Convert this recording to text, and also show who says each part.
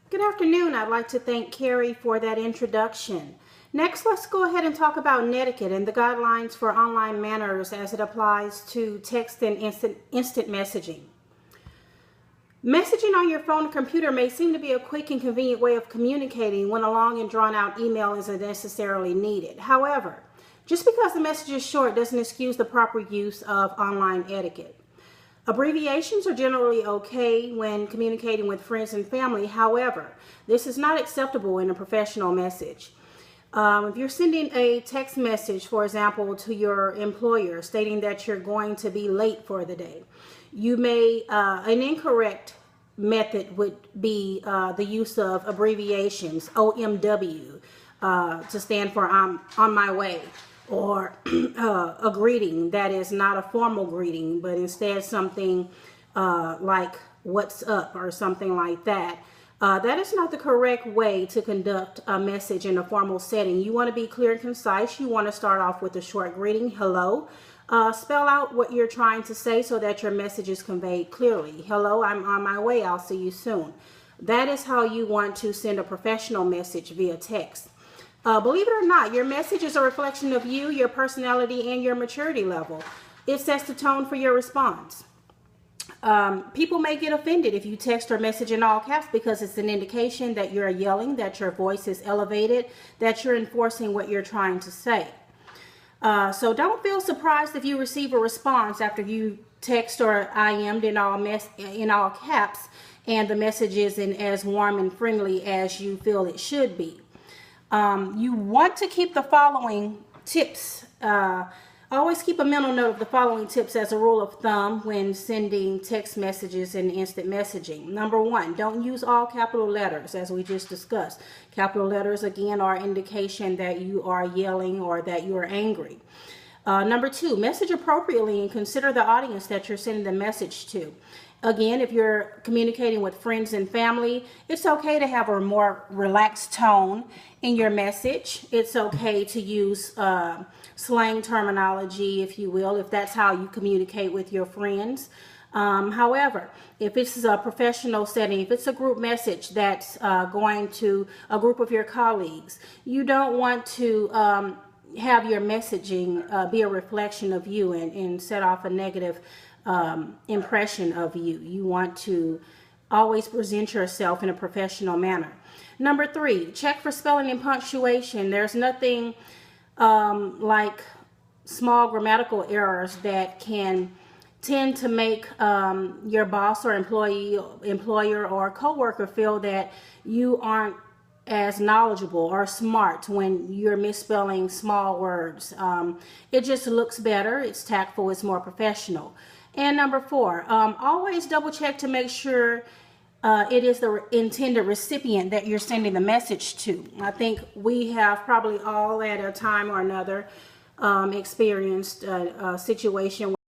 Speaker 1: Good afternoon. I'd like to thank Carrie for that introduction. Next, let's go ahead and talk about netiquette and the guidelines for online manners as it applies to text and instant messaging. Messaging on your phone or computer may seem to be a quick and convenient way of communicating when a long and drawn-out email isn't necessarily needed. However, just because the message is short doesn't excuse the proper use of online etiquette. Abbreviations are generally okay when communicating with friends and family. However, this is not acceptable in a professional message. If you're sending a text message, for example, to your employer stating that you're going to be late for the day, an incorrect method would be the use of abbreviations, OMW, to stand for I'm on my way, or a greeting that is not a formal greeting, but instead something like what's up or something like that. That is not the correct way to conduct a message in a formal setting. You want to be clear and concise. You want to start off with a short greeting, hello. Spell out what you're trying to say so that your message is conveyed clearly. Hello, I'm on my way. I'll see you soon. That is how you want to send a professional message via text. Believe it or not, your message is a reflection of you, your personality, and your maturity level. It sets the tone for your response. People may get offended if you text or message in all caps because it's an indication that you're yelling, that your voice is elevated, that you're enforcing what you're trying to say. So don't feel surprised if you receive a response after you text or IM'd in all caps and the message isn't as warm and friendly as you feel it should be. You want to keep the following tips. Always keep a mental note of the following tips as a rule of thumb when sending text messages and instant messaging. Number one, don't use all capital letters, as we just discussed. Capital letters, again, are indication that you are yelling or that you are angry. Number two, message appropriately and consider the audience that you're sending the message to. Again, if you're communicating with friends and family, it's okay to have a more relaxed tone in your message. It's okay to use slang terminology, if you will, if that's how you communicate with your friends. However, if this is a professional setting, if it's a group message that's going to a group of your colleagues, you don't want to have your messaging be a reflection of you and set off a negative impression of you. You want to always present yourself in a professional manner. Number three, check for spelling and punctuation. There's nothing like small grammatical errors that can tend to make your boss or employer or coworker feel that you aren't as knowledgeable or smart when you're misspelling small words. It just looks better, it's tactful, it's more professional. And number four, always double check to make sure it is the intended recipient that you're sending the message to. I think we have probably all at a time or another experienced a situation